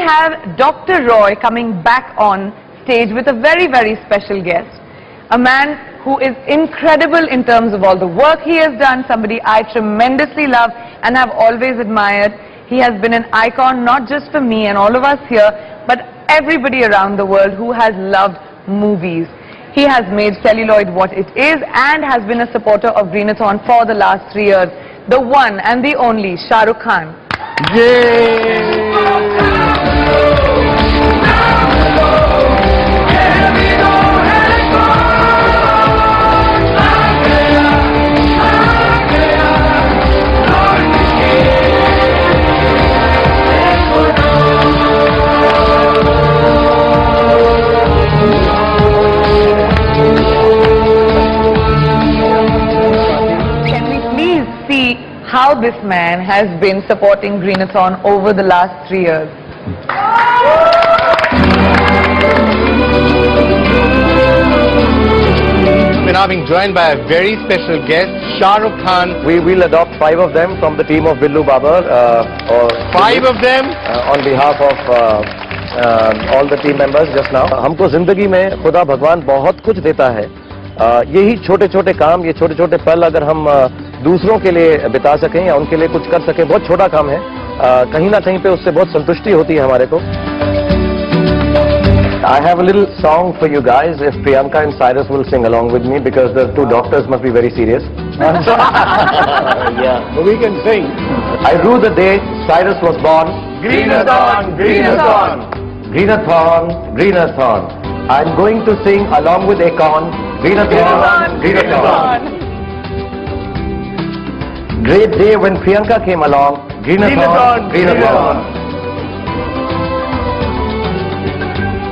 have Dr. Roy coming back on stage with a very, very special guest. A man who is incredible in terms of all the work he has done, somebody I tremendously love and have always admired. He has been an icon not just for me and all of us here, but everybody around the world who has loved movies. He has made celluloid what it is and has been a supporter of Greenathon for the last 3 years. The one and the only Shah Rukh Khan. Yay! How this man has been supporting Greenathon over the last 3 years. We're now being joined by a very special guest, Shah Rukh Khan. We will adopt 5 of them from the team of Billu Babar. Or 5 of them? On behalf of all the team members just now. हमको जिंदगी में खुदा भगवान बहुत कुछ देता है. यही छोटे छोटे काम, ये छोटे छोटे पल अगर हम दूसरों के लिए बिता सकें या उनके लिए कुछ कर सकें, बहुत छोटा काम है. कहीं ना कहीं पे उससे बहुत संतुष्टि होती है हमारे को. I have a little song for you guys if Priyanka and Cyrus will sing along with me because the 2 doctors must be very serious. Yeah, we can sing. I rue the day Cyrus was born. Greenathon, Greenathon, Greenathon, Greenathon. I'm going to sing along with Akon. Greenathon, Greenathon. Great day when Priyanka came along. Greenathon, Greenathon.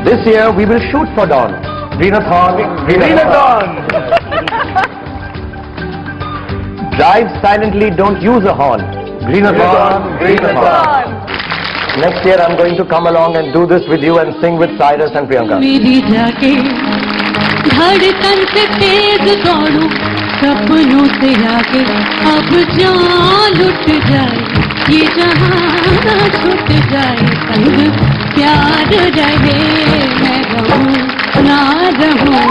This year we will shoot for dawn. Greenathon, Greenathon. Drive silently, don't use a horn. Greenathon, Greenathon. Next year I'm going to come along and do this with you and sing with Cyrus and Priyanka. धड़कन से तेज दौड़ूं सपनों से आगे अब जान लुट जाए ये जहां छूट जाए संग प्यार रहे मैं रहूं ना रहूं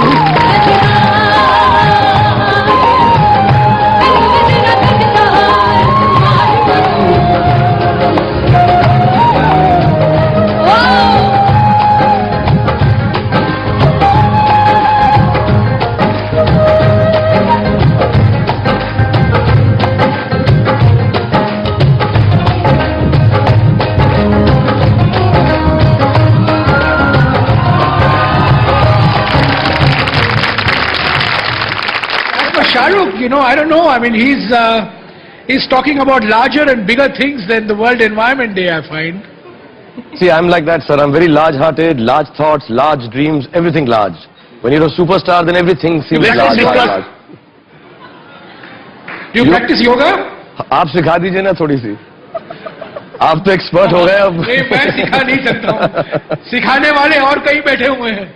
Shah Rukh, you know, I don't know. I mean, he's talking about larger and bigger things than the World Environment Day, I find. See, I'm like that, sir. I'm very large-hearted, large thoughts, large dreams, everything large. When you're a superstar, then everything seems large. Do you practice yoga? आप सिखा दीजिए ना थोड़ी सी. आप तो expert हो गए अब. नहीं, मैं सिखा नहीं सकता हूँ. सिखाने वाले और कहीं बैठे हुए हैं.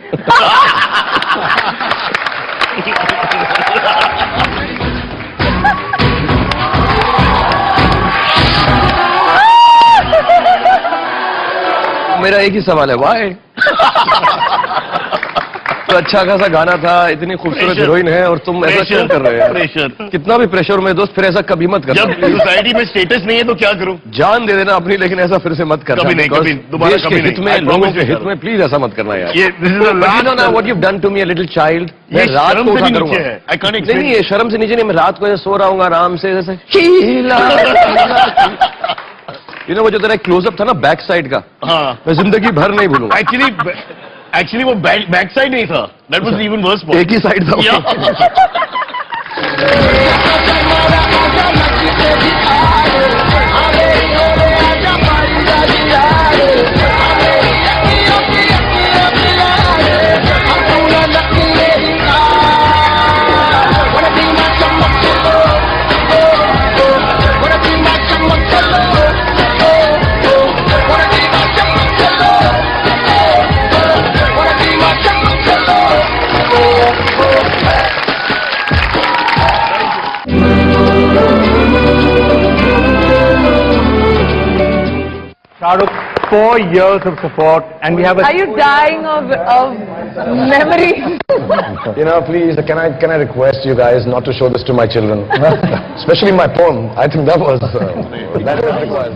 मेरा एक ही सवाल है, व्हाई? तो अच्छा खासा गाना था, इतनी खूबसूरत हीरोइन है और तुम ऐसा क्यों कर रहे हो? प्रेशर. कितना भी प्रेशर में दोस्त, फिर ऐसा कभी मत करना. जब सोसाइटी में स्टेटस नहीं है तो क्या करूं? जान दे देना अपनी, लेकिन ऐसा फिर से मत करना. कभी नहीं, कभी दोबारा देश के हित में, लोगों के हित में प्लीज ऐसा मत करना यार. ये what you done to me, a little child. मैं रात को उठा करूंगा. नहीं, ये शर्म से नीचे नहीं. मैं रात को सो रहा हूँ आराम से जैसे. You know, वो जो तेरा क्लोजअप था ना बैक साइड का, हाँ, मैं जिंदगी भर नहीं भूलूंगा. एक्चुअली वो बैक साइड नहीं था. That was even worse. एक ही साइड था. Shahrukh, 4 years of support, and we have a... Are you dying of memories? You know, please, can I request you guys not to show this to my children? Especially my poem. I think that was required.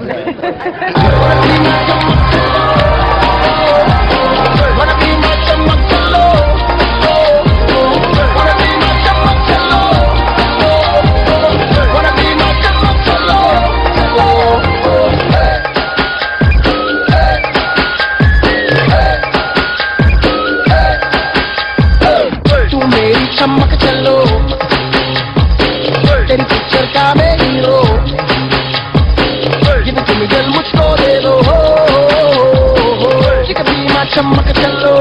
चमक चलो तेरी picture का मैं hero ये तो तुम दिल मुझको दे दो कभी मैं चमक चलो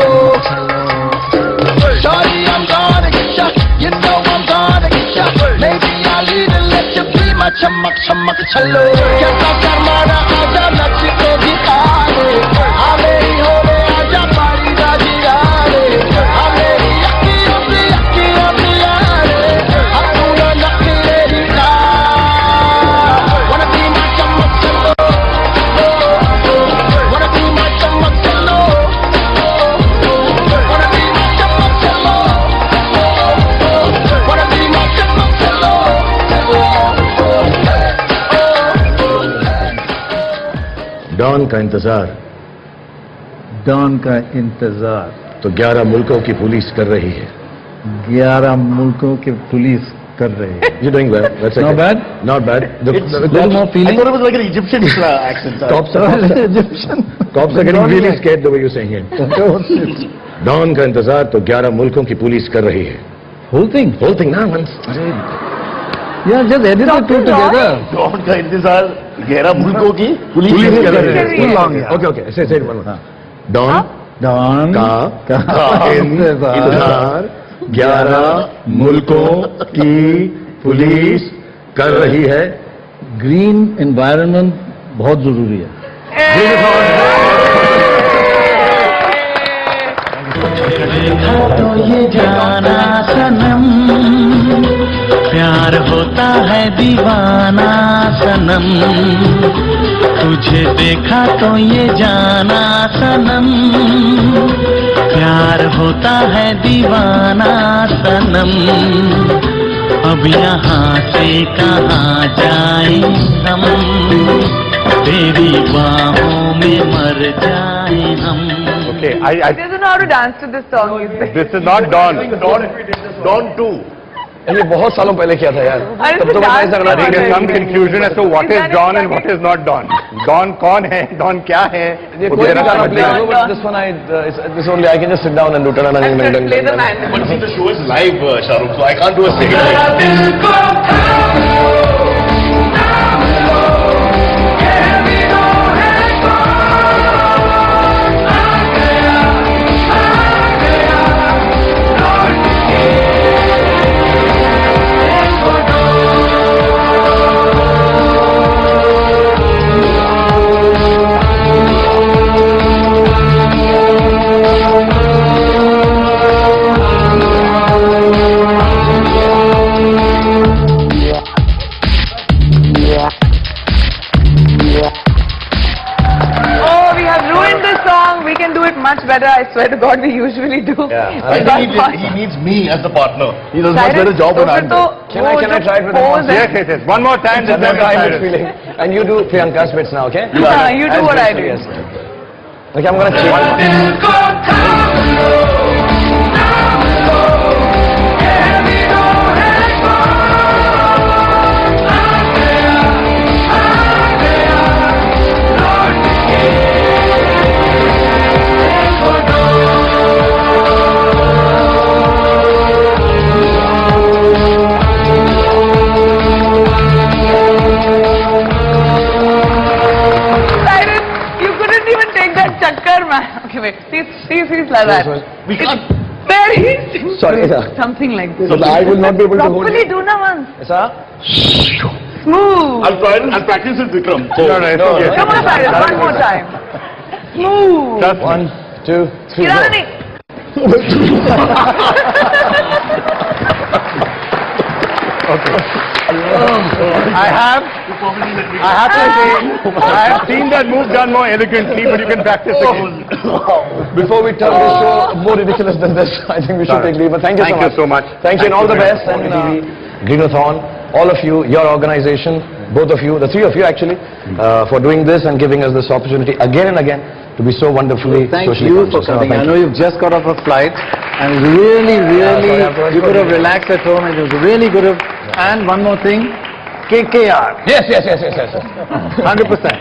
Shawty, I'm gonna get ya, you know I'm gonna get ya. Maybe I'll even let you be my chamak chamak chalo. कैसा शर्माना आजा नच के दिखा दे, आ मेरी हो ले आजा पारी राजी आरे, आ मेरी अक्कियों से यारे, अब तू ना नखरे दिखा. Wanna be my chamak chalo, wanna be my chamak chalo. Don का इंतजार तो 11 मुल्कों की पुलिस कर रही है. 11 मुल्कों की पुलिस कर रही है. You're doing well. That's okay. Not bad. Not bad. Little more feeling. I thought it was like an Egyptian accent. Cops are getting really scared the way you're saying it. Don का इंतजार तो 11 मुल्कों की police कर रही है. Whole thing. ना once. Yeah, just edit the two together. Don का इंतजार 11 मुल्कों की पुलिस कर रही है. Too long, yeah. Okay. Say it one more. Don का इंतजार 11 मुल्कों की पुलिस कर रही है. ग्रीन एनवायरनमेंट बहुत जरूरी है. तो ये जाना सनम प्यार होता है दीवाना सनम तुझे देखा तो ये जाना सनम प्यार होता है दीवाना सनम अब यहाँ से कहाँ जाएं हम तेरी बाहों में मर जाएं हम. Okay, He doesn't know how to dance to this song. this is not Don. Don 2 ये बहुत सालों पहले किया था यार. तब तो मैं ऐसा करना. There is some confusion as to what is Don and what is not Don. Don कौन है? Don क्या है? ये कोई भी गाना play करो, but this one this only I can just sit down and do ta-da-da. Play the man. But see, the show is live, Shahrukh, so I can't do a second. Much better, I swear to God, we usually do. Yeah, I think he needs me as the partner. He does much better job than I do. Can I try it with him? Yes. One more time. Just one time feeling. And you do Priyanka's bits now, okay? Yeah, you do what I do. Yes. Okay, I'm gonna change. Okay, wait. See, like that. We can't. Very. Sorry, sir. Something like this. So I will not be able to hold Properly it. do na once. Sir? Smooth. I'll practice with Vikram. No. Come on, Cyrus. One more time. Smooth. 1, 2, 3, Kirani. Okay. I have I have to say, I have seen that move done more elegantly, but you can practice again. Before we turn this show more ridiculous than this, I think we should take leave. But thank you so much. Thank you and all the best. And Greenathon, all of you, your organization, both of you, the three of you actually, for doing this and giving us this opportunity again and again to be so wonderfully socially conscious. Thank you for coming. I know you've just got off a flight and really, you could have relaxed at home and it was really good. And one more thing, KKR. Yes. 100%,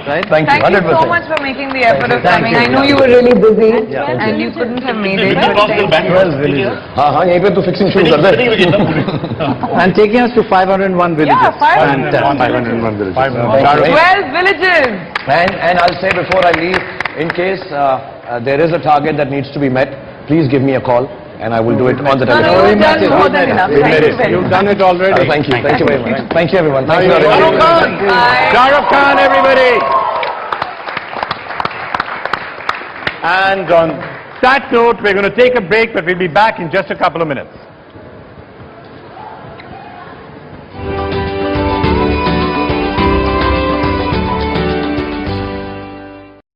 right? Thank you. Thank you 100%. so much for making the effort of Thank coming. you. I know you were really busy and you couldn't have made it. But thank you. 12 villages. हाँ यहीं पे तो fixing शुरू कर दे. And taking us to 501 villages. Yeah, 501. Fantastic. 501 villages. 12 villages. And I'll say before I leave, in case there is a target that needs to be met, please give me a call and I will do it on the No, telephone. you've done more than enough. Thank you very You've much. done it already. Thank you very much. Thank you everyone. Thank you. Shah Rukh Khan. Bye. Shah Rukh Khan, everybody. And on that note, we're going to take a break, but we'll be back in just a couple of minutes.